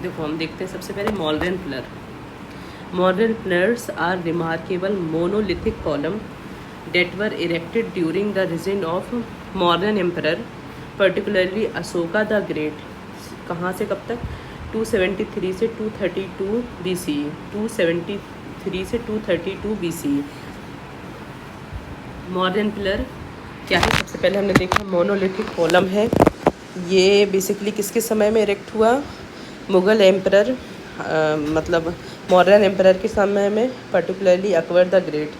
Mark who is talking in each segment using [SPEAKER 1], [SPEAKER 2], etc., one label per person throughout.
[SPEAKER 1] देखो हम देखते हैं सबसे पहले modern pillar. Modern pillars are remarkable monolithic column that were erected during the reign of modern emperor, particularly Ashoka the great. कहाँ से कब तक? 273 से 232 BCE, 273 से 232 BCE। मॉडर्न पिलर क्या है? सबसे पहले हमने देखा मोनोलिथिक कॉलम है। ये बेसिकली किसके समय में इरेक्ट हुआ? मुग़ल एम्परर, मतलब मॉडर्न एम्परर के समय में, पर्टिकुलरली अकबर द ग्रेट।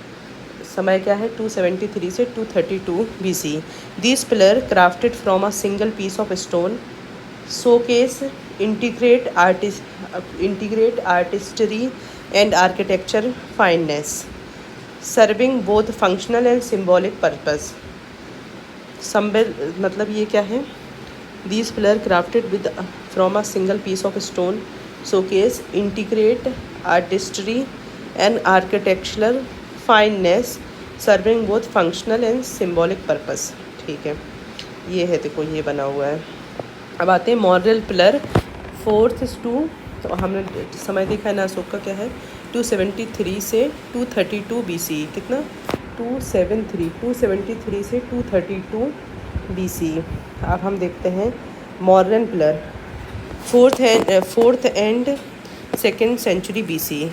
[SPEAKER 1] समय क्या है? 273 से 232 BCE। This pillar crafted from a single piece of stone showcase integrate artistry and architecture fineness, serving both functional and symbolic purpose। संबल मतलब ये क्या है? These pillar crafted with from a single piece of stone showcase integrate artistry and architectural fineness, serving both functional and symbolic purpose। ठीक है, ये है, देखो ये बना हुआ है। अब आते हैं मॉडल पिलर 4th to, तो हमने समय देखा है ना अशोक का क्या है? 273 से 232 BCE। कितना? 273 से 232 BCE। अब हम देखते हैं modern pillar 4th and 2nd century BCE।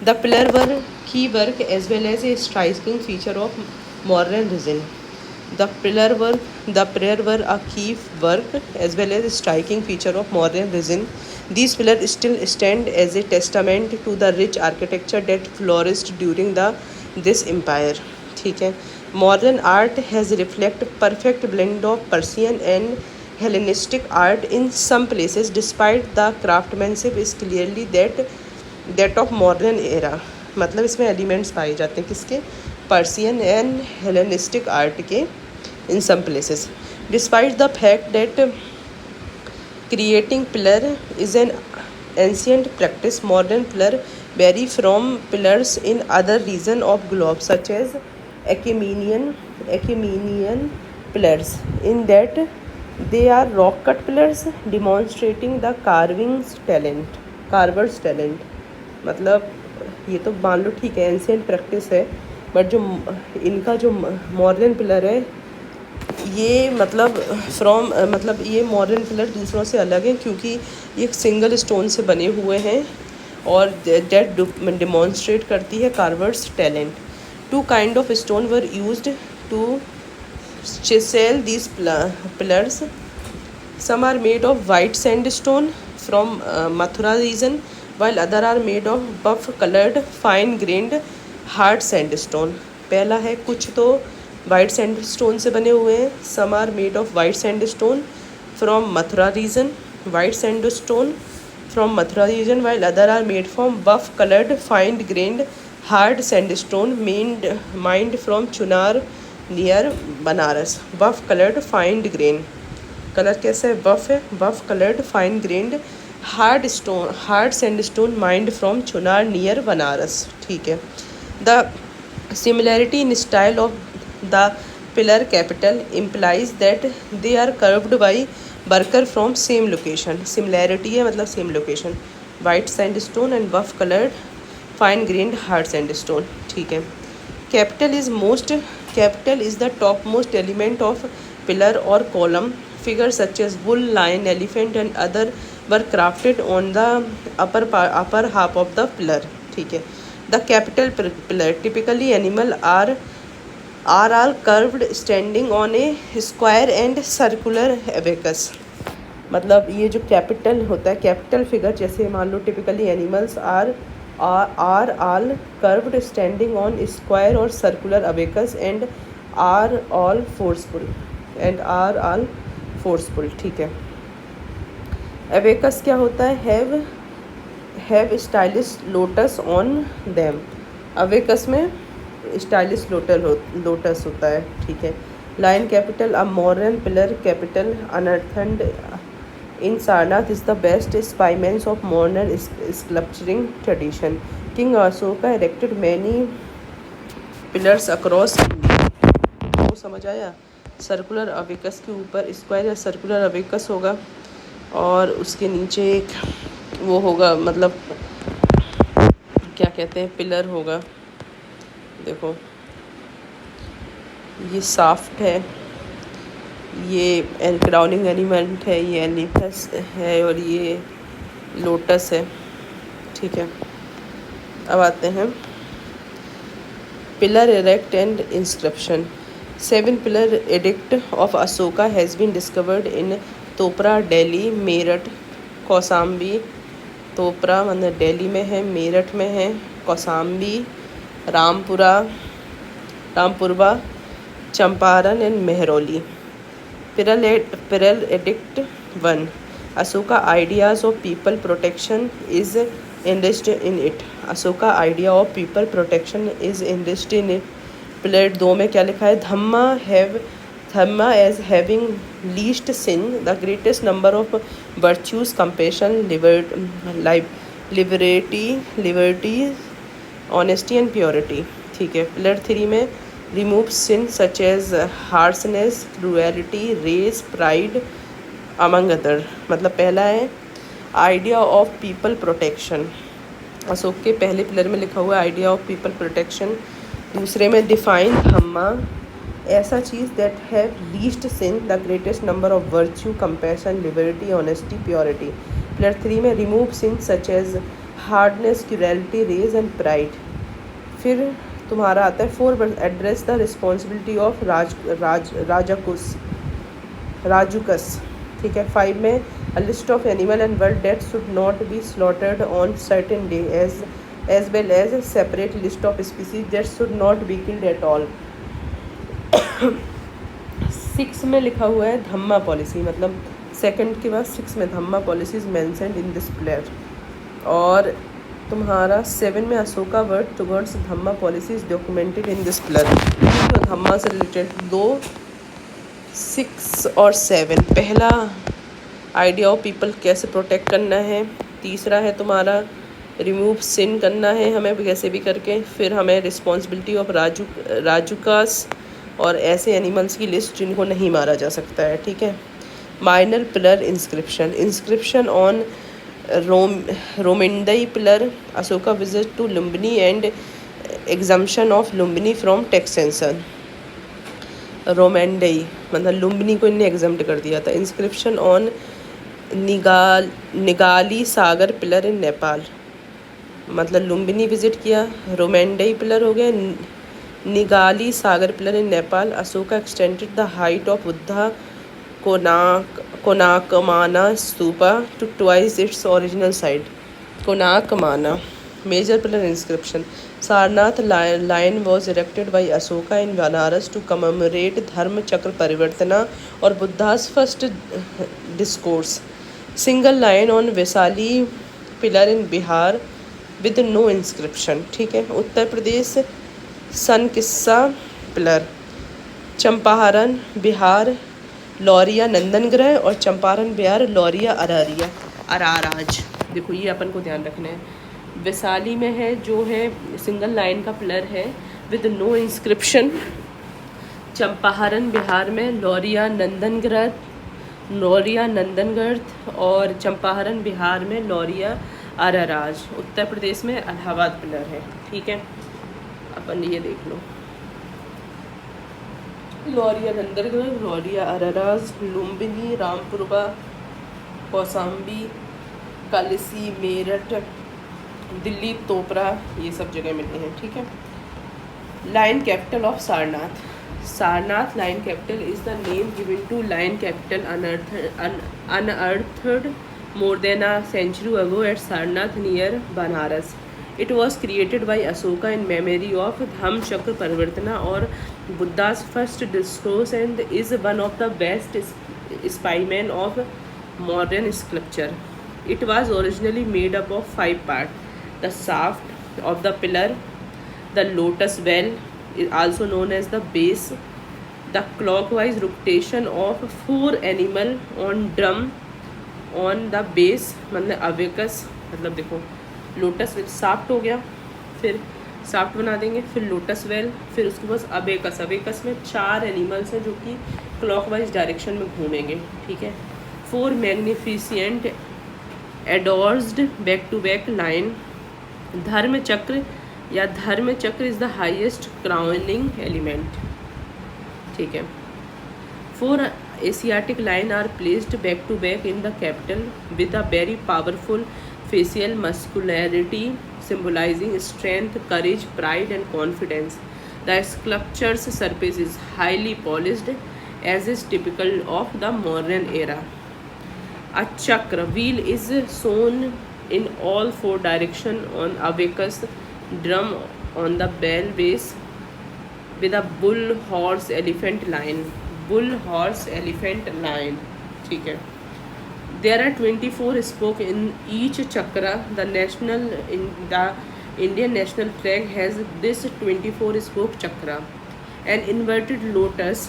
[SPEAKER 1] The pillar were की work as well as a striking feature of modern region. The pillar were a key work as well as a striking feature of modern resin. These pillars still stand as a testament to the rich architecture that flourished during this empire। ठीक है। Modern art has reflected perfect blend of Persian and Hellenistic art in some places, despite the craftsmanship is clearly that of modern era। मतलब इसमें elements पाए जाते हैं किसके? Persian and Hellenistic art के in some places, despite the fact that creating pillar is an ancient practice. Modern pillar vary from pillars in other region of globe such as Achaemenian pillars, in that they are rock cut pillars demonstrating the carver's talent। मतलब ये तो मान लो ठीक है ancient practice है, but जो इनका जो मॉडर्न पिलर है ये मतलब ये मॉडर्न पिलर दूसरों से अलग है क्योंकि ये सिंगल स्टोन से बने हुए हैं और डेट डिमॉन्स्ट्रेट करती है carvers talent. Two kind of stone were used to chisel these pillars। Some are made of white sandstone from Mathura region, while other are made of buff colored fine grained hard sandstone। पहला है कुछ तो white sandstone से बने हुए हैं। Some are made of white sandstone from Mathura region, white sandstone from Mathura region, while other are made from buff coloured fine grained hard sandstone mined from Chunar near Banaras. Buff coloured fine grain, colour कैसा है? Buff है। Buff coloured fine grained hard sandstone mined from Chunar near Banaras. ठीक है। The similarity in style of the pillar capital implies that they are curved by worker from same location। similarity है मतलब same location। white sandstone and buff colored fine grained hard sandstone। ठीक है। capital is the topmost element of pillar or column। figures such as bull, lion, elephant and other were crafted on the upper half of the pillar। ठीक है। the capital pillar typically animal are all curved standing on a square and circular abacus। मतलब ये जो capital होता है, capital figure, जैसे मान लो typically animals are all curved standing on square और circular abacus and are all forceful. ठीक है। अबेकस क्या होता है? Have stylish lotus on them. Abacus में स्टाइलिश लोटस होता है। ठीक है। Lion capital a modern pillar capital unearthed in Sarnath is the best specimens of modern sculpturing tradition. King Ashoka erected many pillars across India. वो समझ आया? सर्कुलर अबेकस के ऊपर स्क्वायर या सर्कुलर अबेकस होगा और उसके नीचे एक वो होगा, मतलब क्या कहते हैं, पिलर होगा। देखो ये साफ्ट है, ये क्राउनिंग एलिमेंट है, ये एनीथस है और ये लोटस है। ठीक है, अब आते हैं pillar erect and inscription. 7 pillar edict of Ashoka has been discovered in Topra, Delhi, Meerut, Kausambi. Topra मतलब दिल्ली में है, मेरठ में है, Kausambi, Rampurva, Champaran and Mehrauli. Pillar edict 1, Ashoka ideas of people protection is enriched in it। Ashoka idea of people protection is enriched in it। Pillar 2 में क्या लिखा है, Dhamma as having least sin, the greatest number of virtues, compassion, liberty, honesty and purity. ठीक है, pillar 3 में remove sin such as harshness, cruelty, rage, pride among other. मतलब पहला है idea of people protection, Ashok के पहले पिलर में लिखा हुआ है आइडिया ऑफ पीपल प्रोटेक्शन। दूसरे में डिफाइन धम्मा, ऐसा चीज़ that have least sin, the greatest number of virtue, compassion, liberty, honesty, purity. Pillar 3 में remove sin such as hardness, cruelty, rage and pride. फिर तुम्हारा आता है 4, address the responsibility of Rajukas. ठीक है, 5 में a list of animal and bird that should not be slaughtered on certain day, as well as a separate list of species that should not be killed at all। 6 में लिखा हुआ है धम्मा policy, मतलब second के बाद 6 में Dhamma policy is mentioned in this pillar. और तुम्हारा 7 में Ashoka word towards Dhamma policy is documented in this pillar. तो धम्मा से रिलेटेड 2, 6 और 7। पहला आइडिया ऑफ पीपल कैसे प्रोटेक्ट करना है, तीसरा है तुम्हारा रिमूव सिन करना है हमें कैसे भी करके, फिर हमें रिस्पॉन्सिबिलिटी ऑफ राजुकास और ऐसे एनिमल्स की लिस्ट जिनको नहीं मारा जा सकता है। ठीक है, minor pillar inscription on Rummindei pillar, Ashoka visit to Lumbini and exemption of Lumbini from taxation. Rummindei मतलब लुम्बिनी को इन्हें एग्जाम्प्ट कर दिया था। Inscription on Nigali Sagar pillar in Nepal, मतलब लुम्बिनी विजिट किया, रोमेंडई पिलर हो गया, Nigali Sagar pillar in Nepal. Ashoka extended the height of Buddha Konakamana stupa to twice its original site. Konakamana major pillar inscription, Sarnath line was erected by Ashoka in Banaras to commemorate Dharma Chakra Parivartana और Buddha's first discourse. Single line on Vaishali pillar in Bihar with no inscription. ठीक है, Uttar Pradesh Sankissa pillar, Champaran Bihar Lauriya Nandangarh और चंपारण बिहार लौरिया अराराज। देखो ये अपन को ध्यान रखना है। वैशाली में है जो है सिंगल लाइन का पिलर है with no inscription. Champaran Bihar में लौरिया नंदनगढ़ और चंपारण बिहार में लौरिया अराराज। उत्तर प्रदेश में इलाहाबाद पिलर है। ठीक है, अपन ये देख लो, लौरिया नंदनगढ़, लौरिया अराराज, लुम्बिनी, रामपुरबा, कौसाम्बी, कालिसी, मेरठ, दिल्ली, तोपरा, ये सब जगह मिलते हैं। ठीक है, lion capital of Sarnath lion capital is the name given to lion capital unearthed more than a century ago at Sarnath near Banaras. It was created by Ashoka in memory of Dhammachakra Parivartana or Buddha's first discourse and is one of the best specimens of modern sculpture. It was originally made up of 5 parts: the shaft of the pillar, the lotus well, also known as the base, the clockwise rotation of 4 animal on drum on the base मतलब abacus, मतलब देखो lotus well soft हो गया, फिर soft बना देंगे, फिर lotus well, फिर उसके बाद अवेकस में 4 एनिमल्स हैं जो कि क्लॉकवाइज डायरेक्शन में घूमेंगे। ठीक है, 4 magnificent addorsed back to back line, dharma chakra या dharma chakra is the highest crowning element, ठीक है। 4 Asiatic line are placed back to back in the capital with a very powerful facial muscularity symbolizing strength, courage, pride and confidence. The sculpture's surface is highly polished as is typical of the modern era. A chakra wheel is sewn in all 4 directions on abacus drum on the bell base with a bull horse elephant line. Bull horse elephant lion, ठीक है। There are 24 spoke in each chakra, the Indian national flag has this 24 spoke chakra. An inverted lotus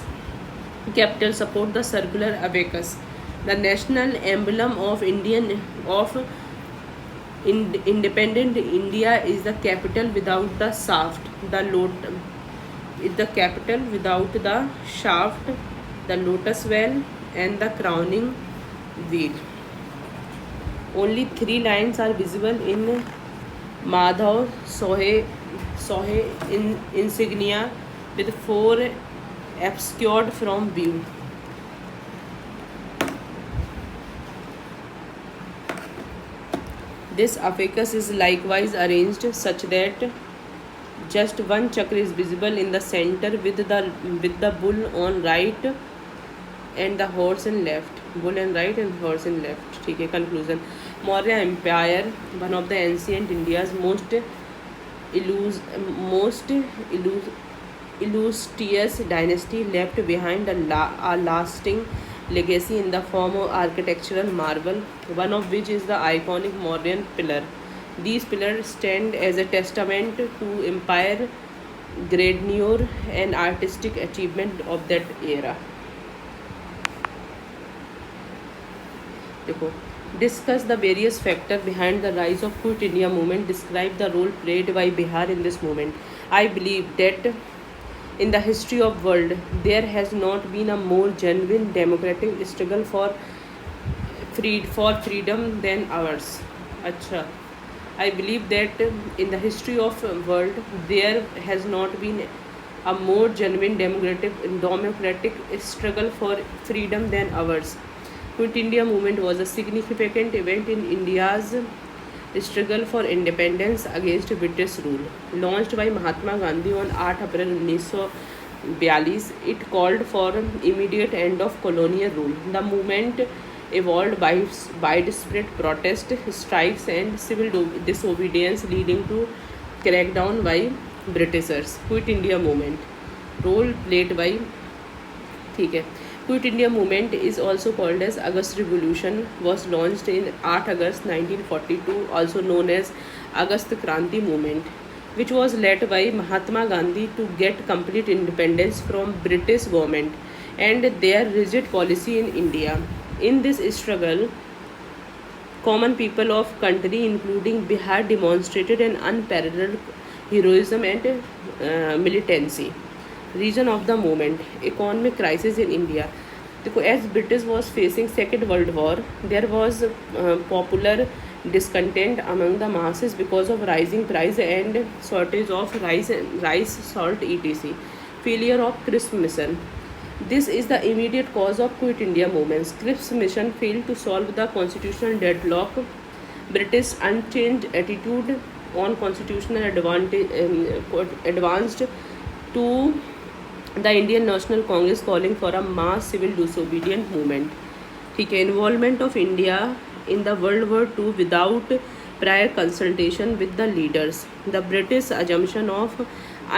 [SPEAKER 1] capital support the circular abacus. The national emblem of independent India is the capital without the shaft, the capital without the shaft, the lotus well and the crowning wheel. Only 3 lines are visible in Madhav Sohe insignia with 4 obscured from view. This abacus is likewise arranged such that just one chakra is visible in the center with the bull on right and the horse in left. Bull and right and horse in left, ठीक है। Conclusion. Maurya Empire, one of the ancient India's most illustrious dynasty, left behind a lasting legacy in the form of architectural marvel, one of which is the iconic Mauryan pillar. These pillars stand as a testament to empire grandeur and artistic achievement of that era. देखो, discuss the various factors behind the rise of Quit India movement. Describe the role played by Bihar in this movement. I believe that in the history of world there has not been a more genuine democratic struggle for freedom than ours. अच्छा, I believe that in the history of world there has not been a more genuine democratic struggle for freedom than ours. Quit India movement was a significant event in India's struggle for independence against British rule. Launched by Mahatma Gandhi on 8 April 1942, it called for immediate end of colonial rule. The movement evolved by widespread protest, strikes and civil disobedience leading to crackdown by Britishers. Quit India movement role played by, ठीक है। Quit India movement is also called as August Revolution, was launched in 8 August 1942, also known as Agast Kranti movement, which was led by Mahatma Gandhi to get complete independence from British government and their rigid policy in India. In this struggle, common people of country including Bihar demonstrated an unparalleled heroism and militancy. Reason of the movement: economic crisis in India. देखो, as British was facing Second World War, there was popular discontent among the masses because of rising price and shortage of rice, salt, etc. Failure of Cripps mission. This is the immediate cause of Quit India movements. Cripps mission failed to solve the constitutional deadlock. British unchanged attitude on constitutional advanced to the Indian National Congress calling for a mass civil disobedient movement. ठीक है। Involvement of India in the World War II without prior consultation with the leaders. The British assumption of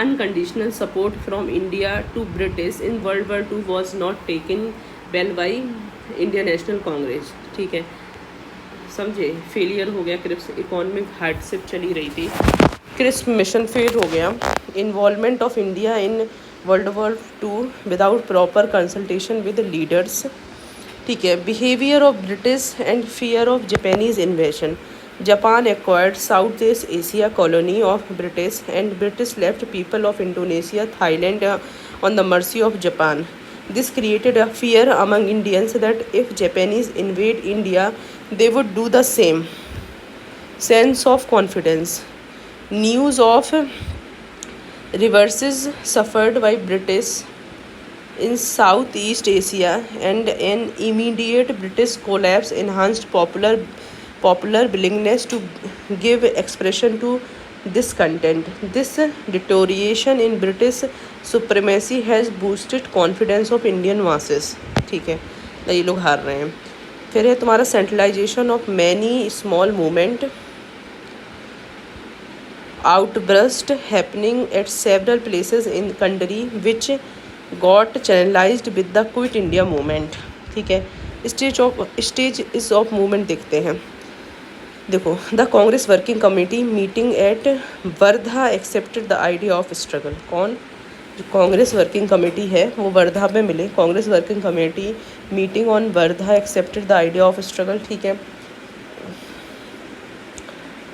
[SPEAKER 1] unconditional support from India to British in World War II was not taken well by Indian National Congress. ठीक है, समझे। Failure हो गया Cripps, economic hardship चली रही थी, Cripps mission fail हो गया। Involvement of India in world war two without proper consultation with leaders. ठीक है। Behaviour of British and fear of Japanese invasion. Japan acquired Southeast Asia colony of British and British left people of Indonesia, Thailand on the mercy of Japan. This created a fear among Indians that if Japanese invade India, they would do the same. Sense of confidence. News of reverses suffered by British in Southeast Asia and an immediate British collapse enhanced popular willingness to give expression to discontent. This deterioration in British supremacy has boosted confidence of Indian masses. ठीक है, तो ये लोग हार रहे हैं. फिर है तुम्हारा centralization of many small movement outburst happening at several places in country which got channelized with the Quit India movement. ठीक है, स्टेज ऑफ मूवमेंट देखते हैं. देखो, the Congress working committee meeting at Wardha accepted the idea of struggle. कौन? जो Congress working committee है वो वर्धा में मिले. Congress working committee meeting on Wardha accepted the idea of struggle. ठीक है.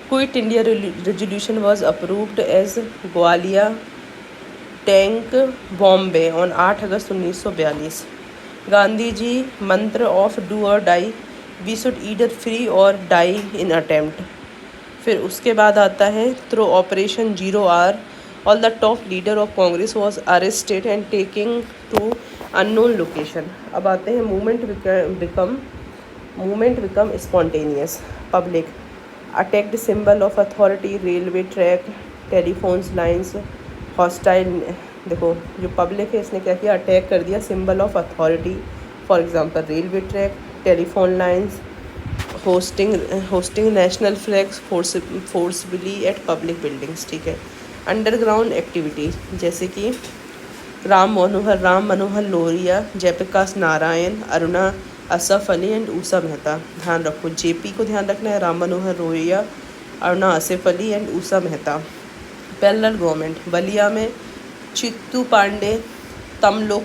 [SPEAKER 1] Quit India resolution was approved as Gowalia tank Bombay on 8 August 1942. Gandhi ji mantra of do or die, we should either free or die in attempt. फिर उसके बाद आता है through operation 0R all the top leader of Congress was arrested and taking to unknown location. अब आते हैं movement become spontaneous. Public attacked symbol of authority, railway track, telephones lines, hostile. देखो, जो पब्लिक है इसने क्या किया? अटैक कर दिया symbol of authority, for example railway track, telephone lines, hoisting national flags forcefully at public buildings. ठीक है. अंडरग्राउंड एक्टिविटी जैसे कि राम मनोहर लोहिया, जयप्रकाश नारायण, अरुणा असफ अली एंड ऊषा मेहता. ध्यान रखो, जेपी को ध्यान रखना है, Ram Manohar Lohia, Aruna Asaf Ali and Usha Mehta. Parallel government Ballia में चित्तू पांडे, तमलुक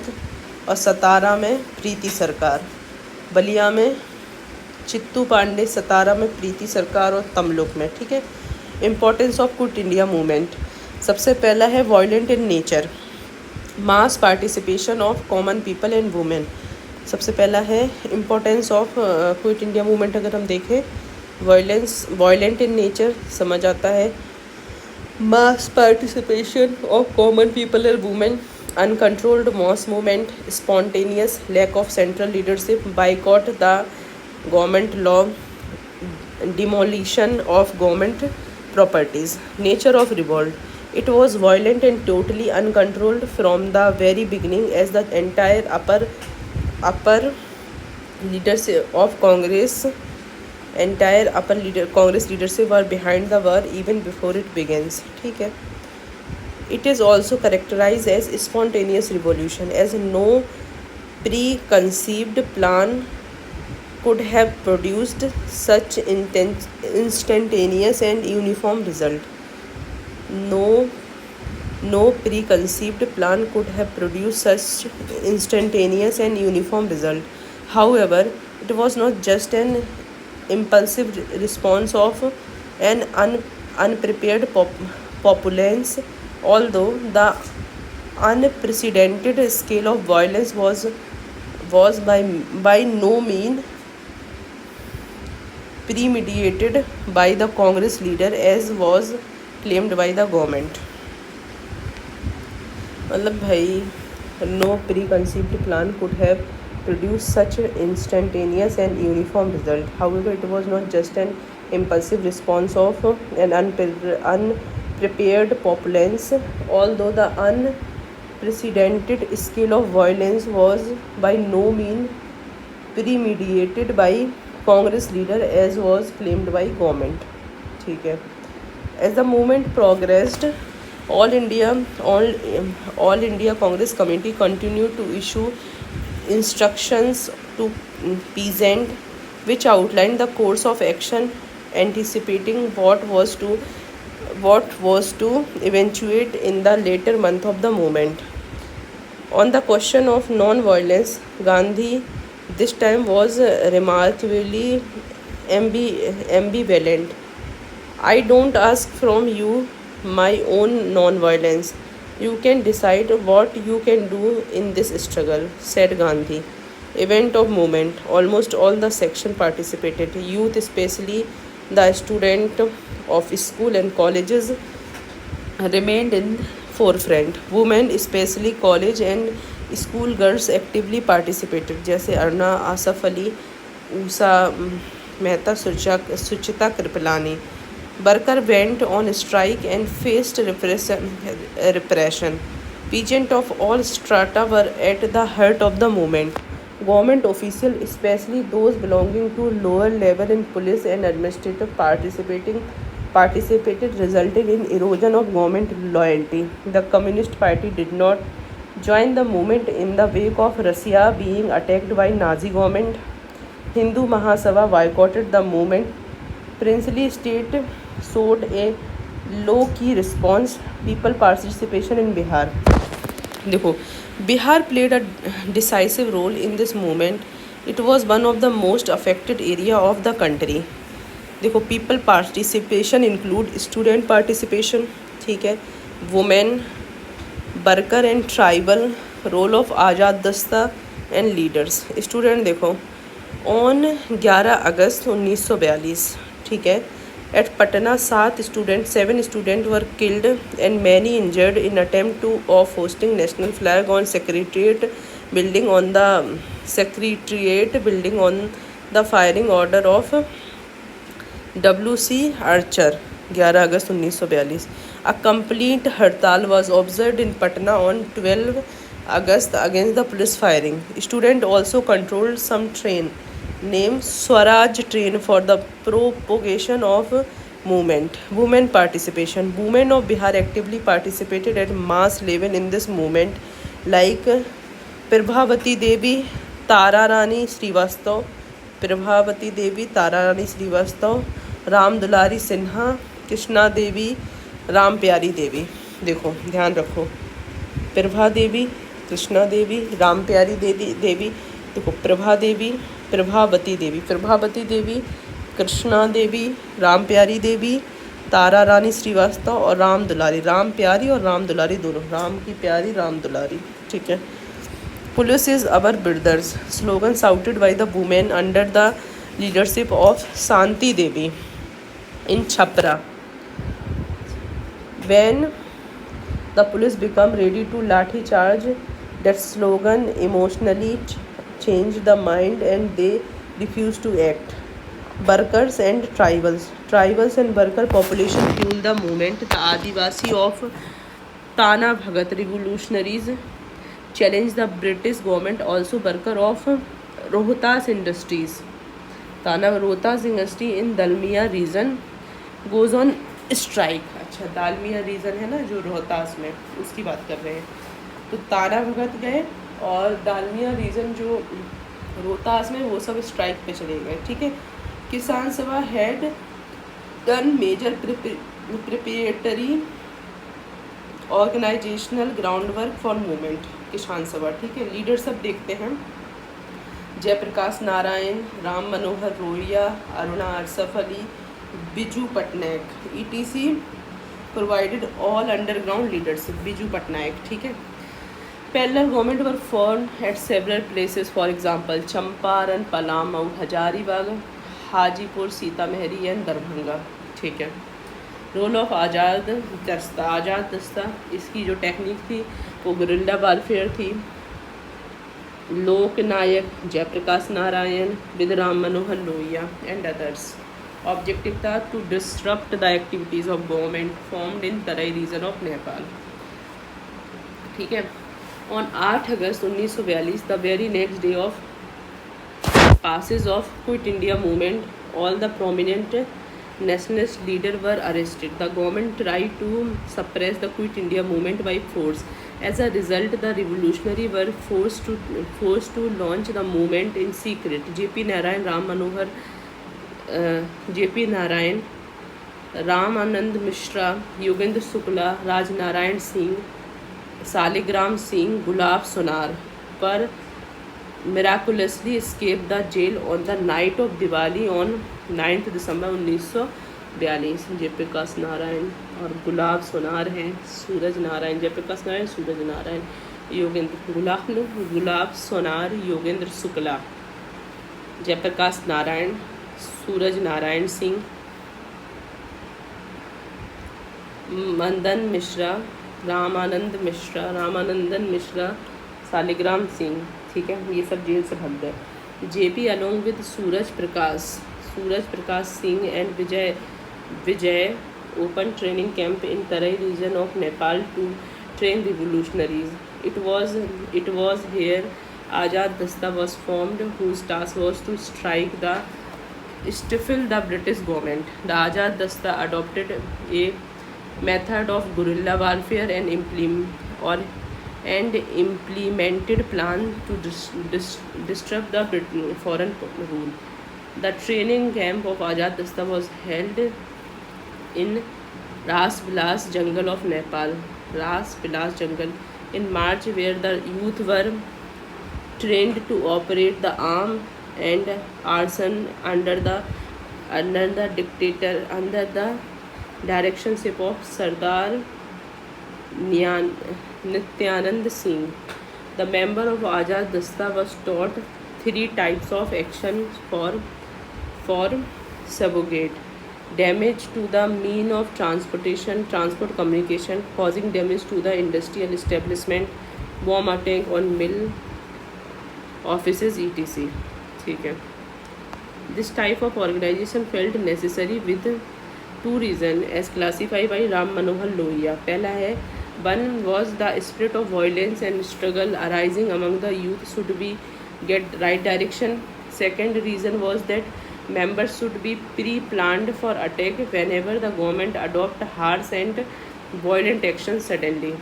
[SPEAKER 1] और सतारा में प्रीति सरकार. बलिया में चित्तू पांडे, सतारा में प्रीति सरकार और तमलुक में. ठीक है. Importance of quit India movement. सबसे पहला है violent in nature, mass participation of common people and women. सबसे पहला है importance of quit India movement. अगर हम देखें वॉयलेंट इन नेचर समझ आता है, mass participation of common people and women, uncontrolled mass movement, spontaneous, lack of central leadership, boycott the government law, demolition of government properties. Nature of revolt. It was violent and totally uncontrolled from the very beginning, as the entire upper leadership of Congress, Congress leadership were behind the war even before it begins. ठीक है. It is also characterized as spontaneous revolution, as no preconceived plan could have produced such instantaneous and uniform result. No preconceived plan could have produced such instantaneous and uniform result. However, it was not just an impulsive response of an unprepared populace, although the unprecedented scale of violence was by no means premeditated by the Congress leader, as was claimed by the government. मतलब भाई, no preconceived plan could have produced such instantaneous and uniform result. However, it was not just an impulsive response of an unprepared populace, although the unprecedented scale of violence was by no means premeditated by Congress leader, as was claimed by government. ठीक है. As the movement progressed, all India Congress Committee continued to issue instructions to peasant, which outlined the course of action, anticipating what was to eventuate in the later month of the movement. On the question of non-violence, Gandhi this time was remarkably ambivalent. I don't ask from you my own non-violence. You can decide what you can do in this struggle, said Gandhi. Event of movement. Almost all the section participated. Youth, especially the student of school and colleges, remained in forefront. Women, especially college and school girls, actively participated. जैसे अर्ना, आसफ अली, ऊषा मेहता, सुचिता Kripalani. Worker went on strike and faced repression. Peasants of all strata were at the heart of the movement. Government officials, especially those belonging to lower level in police and administrative participated, resulting in erosion of government loyalty. The Communist Party did not join the movement in the wake of Russia being attacked by Nazi government. Hindu Mahasabha boycotted the movement. Princely state showed a low-key response. People participation in Bihar. देखो, Bihar played a decisive role in this movement. It was one of the most affected area of the country. देखो, people participation include student participation, ठीक है, women, worker and tribal, role of आज़ाद दस्ता and leaders. Student देखो, on 11 अगस्त 1942, ठीक है, at Patna, 7 students were killed and many injured in attempt of hosting national flag on Secretariat building on the firing order of W.C. Archer. 11 August 1942. A complete हड़ताल was observed in Patna on 12 August against the police firing. Students also controlled some train named Swaraj train for the propagation of movement. Women participation. Women of Bihar actively participated at mass level in this movement, like Prabhavati Devi, Tara Rani Srivastava, Ram Dulari Sinha, Krishna देवी, राम प्यारी देवी. देखो, ध्यान रखो, प्रभा देवी, कृष्णा देवी, राम प्यारी देवी. देखो, प्रभावती देवी, कृष्णा देवी, राम प्यारी देवी, तारा रानी श्रीवास्तव और राम दुलारी. राम प्यारी और राम दुलारी दोनों, राम की प्यारी, राम दुलारी, ठीक है. Police is our brothers slogan shouted by the women under the leadership of Santi Devi in Chhapra. When the police become ready to lathi charge, that slogan emotionally changed the mind and they refused to act. Workers and tribals and worker population fueled the movement. The Adivasi of Tana Bhagat revolutionaries challenged the British government. Also worker of Rohtas Industries, ताना Rohtas industry in Dalmia region goes on strike. अच्छा, Dalmia reason है ना जो रोहतास में, उसकी बात कर रहे हैं. तो ताना भगत गए और दालमिया रीजन जो रोहतास में, वो सब स्ट्राइक पे चले गए, ठीक है. Kisan Sabha had done major preparatory organisational ground work for movement. Kisan Sabha, ठीक है. लीडर सब देखते हैं, Jayaprakash Narayan, Ram Manohar Lohia, Aruna Asaf Ali, Biju Patnaik, ETC provided all underground leadership. Biju Patnaik, ठीक है. Parallel government were form at several places, for example Champaran, Palamau, Hazaribagh, Hajipur, Sitamarhi and Darbhanga, ठीक है. रोल ऑफ आज़ाद दस्ता, इसकी जो टेक्निक थी वो गुरिल्ला वारफेयर थी. Loknayak Jayaprakash Narayan with Ram Manohar Lohia and others. Objective था to disrupt the activities of government formed in Terai region of Nepal, ठीक है. On 8 August 1942, the very next day of passes of Quit India movement, all the prominent nationalist leaders were arrested. The government tried to suppress the Quit India movement by force. As a result, the revolutionaries were forced to launch the movement in secret. J.P. Narayan, Ram Anand Mishra, Yogendra Shukla, Raj Narayan Singh, Saligram Singh, Gulab Sonar पर miraculously escaped the jail on the night of Diwali on 9th December 1943. 42 Jayaprakash Narayan और गुलाब सोनार हैं सूरज नारायण, जयप्रकाश नारायण सूरज नारायण, योगेंद्र गुलाब सोनार योगेंद्र शुक्ला, जयप्रकाश नारायण सूरज नारायण सिंह, मंदन मिश्रा रामानंदन मिश्रा, शालिग्राम सिंह, ठीक है, ये सब jail से भाग गए। JP along with Suraj Prakash Singh and Vijay open training camp in Tarai region of Nepal to train revolutionaries. It was here Azad Dasta was formed, whose task was to stifle the British government. The Azad Dasta adopted a method of guerrilla warfare and implemented plan to disrupt the foreign rule. The training camp of Azad Dasta was held in Ras Bilas jungle of Nepal, in March, where the youth were trained to operate the arm and arson under the directorship of Sardar Nityanand Singh. The member of Azad Dasta was taught 3 types of action for subjugate: damage to the mean of transport communication, causing damage to the industrial establishment, bomb attack on mill offices etc. ठीक है. This type of organization felt necessary with 2 reasons as classified by Ram Manohar Lohia. पहला है, one was the spirit of violence and struggle arising among the youth should be get right direction. Second reason was that members should be pre-planned for attack whenever the government adopt harsh and violent action suddenly.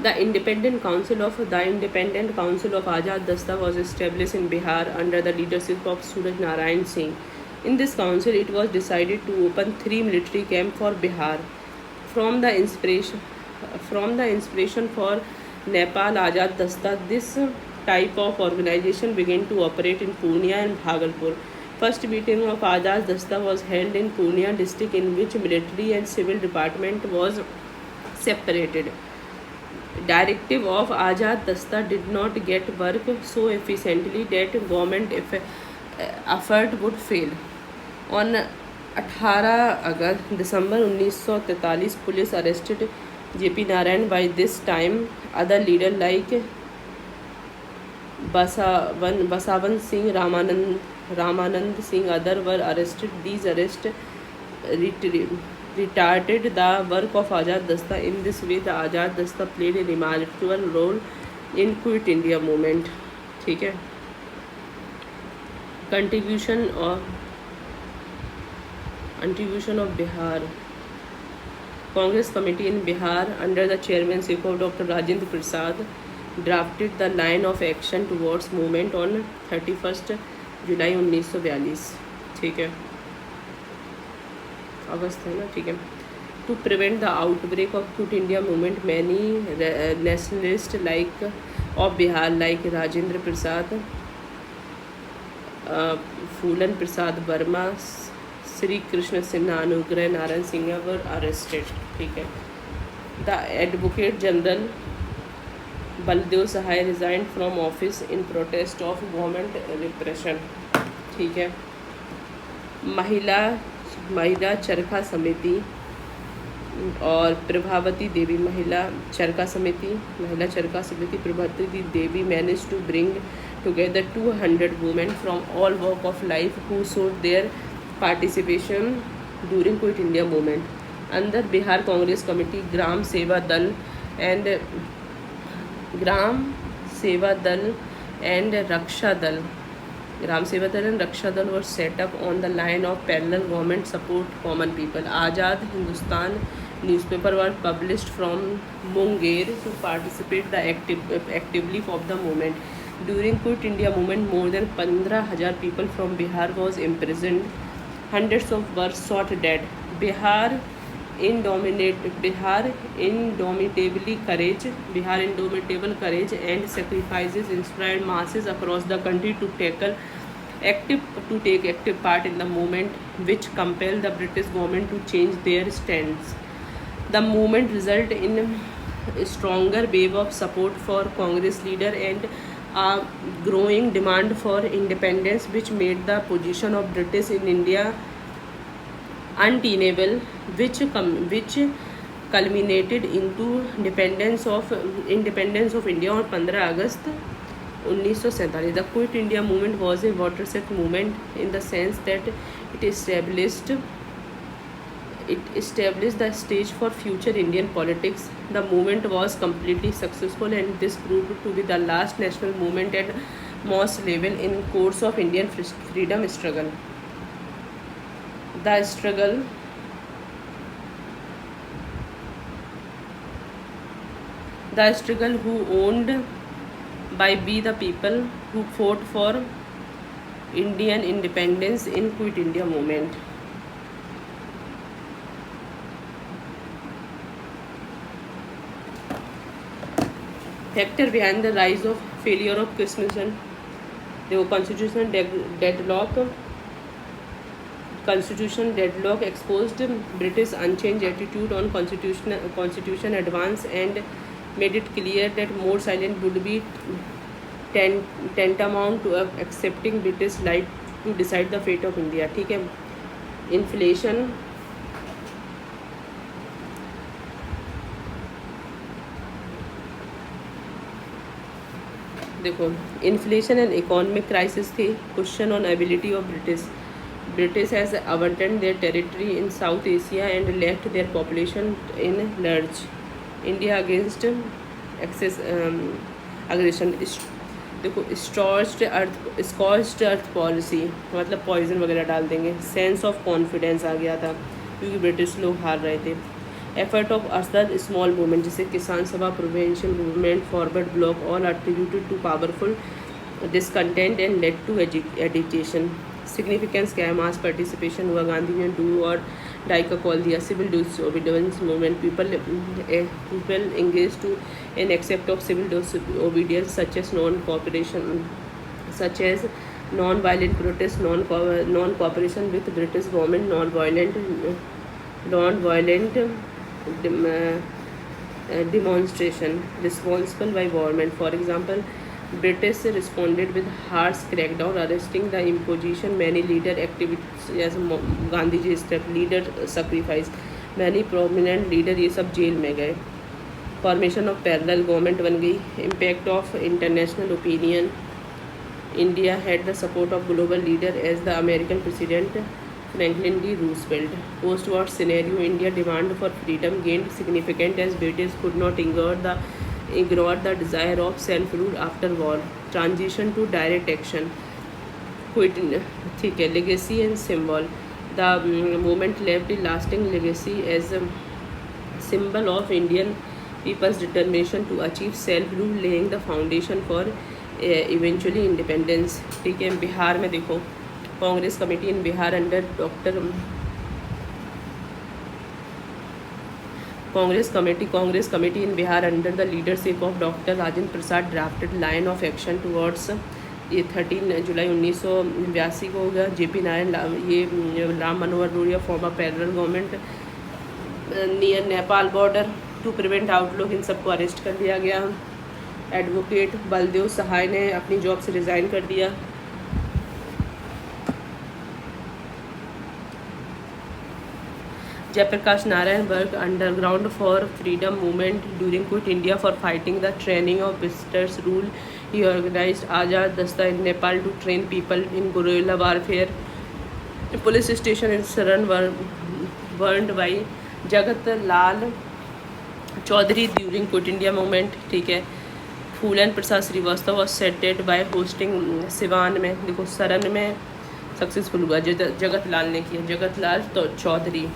[SPEAKER 1] The Independent Council of Azad Dasta was established in Bihar under the leadership of Suraj Narayan Singh. In this council, it was decided to open 3 military camps for Bihar. From the inspiration for Nepal Azad Dasta, this type of organization began to operate in Purnia and Bhagalpur. First meeting of Azad Dasta was held in Purnia district, in which military and civil department was separated. Directive of Azad Dasta did not get work so efficiently that government effort would fail. On 18 December 1943, police arrested JP Narayan. By this time, other leaders like Basavan Singh, Ramanand Singh, other were arrested. These arrests retarded the work of Azad Dasta. In this way, the Azad Dasta played a remarkable role in Quit India movement. ठीक है. Contribution of Bihar. Congress committee in Bihar under the chairmanship of Dr. Rajendra Prasad drafted the line of action towards movement on 31st July 1942. ठीक है, अगस्त है ना, ठीक है. To prevent the outbreak of Quit India movement, many nationalists of Bihar like Rajendra Prasad, Phulan Prasad Verma, Sri Krishna Sinha, Anugrah Narayan Singh were arrested. ठीक है. The Advocate General Baldev Sahai resigned from office in protest of government repression. ठीक है. महिला चरखा समिति और प्रभावती देवी, महिला चरखा समिति Prabhavati Devi managed to bring together 200 women from all walk of life who showed their participation during Quit India movement. Under Bihar Congress Committee, Gram Seva Dal and Raksha Dal were set up on the line of parallel government support common people. Azad Hindustan newspaper was published from Munger to participate actively of the movement. During Quit India movement, more than 15,000 people from Bihar was imprisoned. Hundreds of were shot dead. Bihar indomitable courage and sacrifices inspired masses across the country to tackle active to take active part in the movement which compelled the British government to change their stance. The movement resulted in a stronger wave of support for Congress leader and a growing demand for independence, which made the position of British in India untenable, which culminated into independence of India on 15 August 1947. The Quit India movement was a watershed movement in the sense that it established the stage for future Indian politics. The movement was completely successful, and this proved to be the last national movement at mass level in course of Indian freedom struggle. The struggle who owned by we the people who fought for Indian independence in Quit India movement. Factor behind the rise of failure of Constitution. The Constitution deadlock exposed British unchanged attitude on constitution advance and made it clear that more silence would be tantamount to accepting British right to decide the fate of India. ठीक है. Inflation, देखो, inflation and economic crisis थी. Question on ability of British has abandoned their territory in South Asia and left their population in large. India against aggression. देखो, scorched earth policy मतलब poison वगैरह डाल देंगे. Sense of confidence आ गया था क्योंकि British लोग हार रहे थे. Effort of other small movement जैसे किसान सभा, provincial movement, forward block, all attributed to powerful discontent and led to agitation. Significance क्या है? मास पार्टिसिपेशन हुआ. गांधी ने डू और डाई का कॉल दिया. Civil disobedience movement. People engaged to an accept of civil disobedience such as non-violent protest, non-cooperation with British government, non-violent demonstration responsible by government. For example, British responded with harsh crackdown, arresting the imposition many leader activities as Gandhi ji step, leader sacrifice, many prominent leader ये सब jail में गए. Formation of parallel government बन गई. Impact of international opinion. India had the support of global leader as the American president Franklin D. Roosevelt. Post-war scenario, India demand for freedom gained significant as British could not ignore the desire of self-rule after war. Transition to direct action. ठीक है. Legacy and symbol. The movement left a lasting legacy as a symbol of Indian people's determination to achieve self-rule, laying the foundation for eventually independence. ठीक है. बिहार में देखो, Congress committee in Bihar under Congress committee in Bihar under the leadership of doctor Rajendra Prasad drafted line of action towards. ये 13 जुलाई 1982 को होगा. JP Narayan, ये Ram Manohar Lohia form of parallel government near Nepal border to prevent outlook. इन सबको अरेस्ट कर दिया गया. एडवोकेट बलदेव सहाय ने अपनी जॉब से रिज़ाइन कर दिया. Jayaprakash Narayan work underground for freedom movement during quit India for fighting the training of visitors rule. He organised Azad Dasta in Nepal to train people in guerrilla warfare. Police station in Saran burned by Jagat Lal Chaudhary during quit India movement. ठीक है. Phulan Prasad Srivastava was seated by hoisting Siwan में. देखो, सरन में successful हुआ. जगत लाल ने किया. जगत लाल तो चौधरी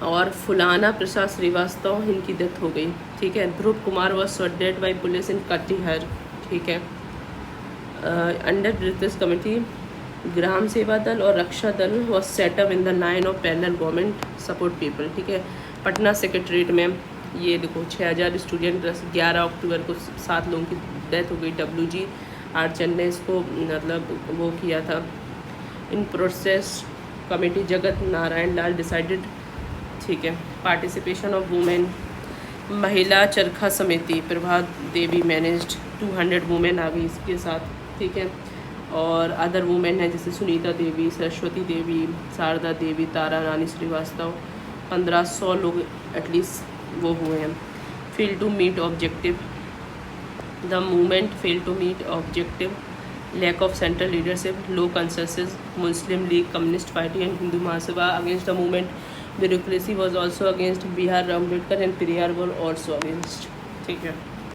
[SPEAKER 1] और फुलाना प्रसाद श्रीवास्तव, इनकी डेथ हो गई. ठीक है. Dhruv Kumar was surrendered by police in Katihar. ठीक है. अंडर ब्रिटिश कमेटी ग्राम सेवा दल और रक्षा दल was setup in the line of parallel government support people. ठीक है. पटना सेक्रेटरीट में ये देखो 6000 स्टूडेंट. 11 अक्टूबर को 7 लोगों की डेथ हो गई. WG आर्चन ने इसको मतलब वो किया था। In process committee Jagat Narayan Lal decided, ठीक है। पार्टिसिपेशन ऑफ वुमेन, महिला चरखा समिति प्रभात देवी मैनेज्ड, 200 वुमेन आ गई इसके साथ, ठीक है। और अदर वुमेन है जैसे सुनीता देवी, सरस्वती देवी, शारदा देवी, तारा रानी श्रीवास्तव, 1500 लोग एटलीस्ट वो हुए हैं। Fail to meet objective, the movement fail to meet objective, lack of central leadership, low consensus, Muslim League, Communist Party and Hindu Mahasabha against the movement, bureaucracy was also against, B R Ambedkar and Periyar were also against, ठीक है।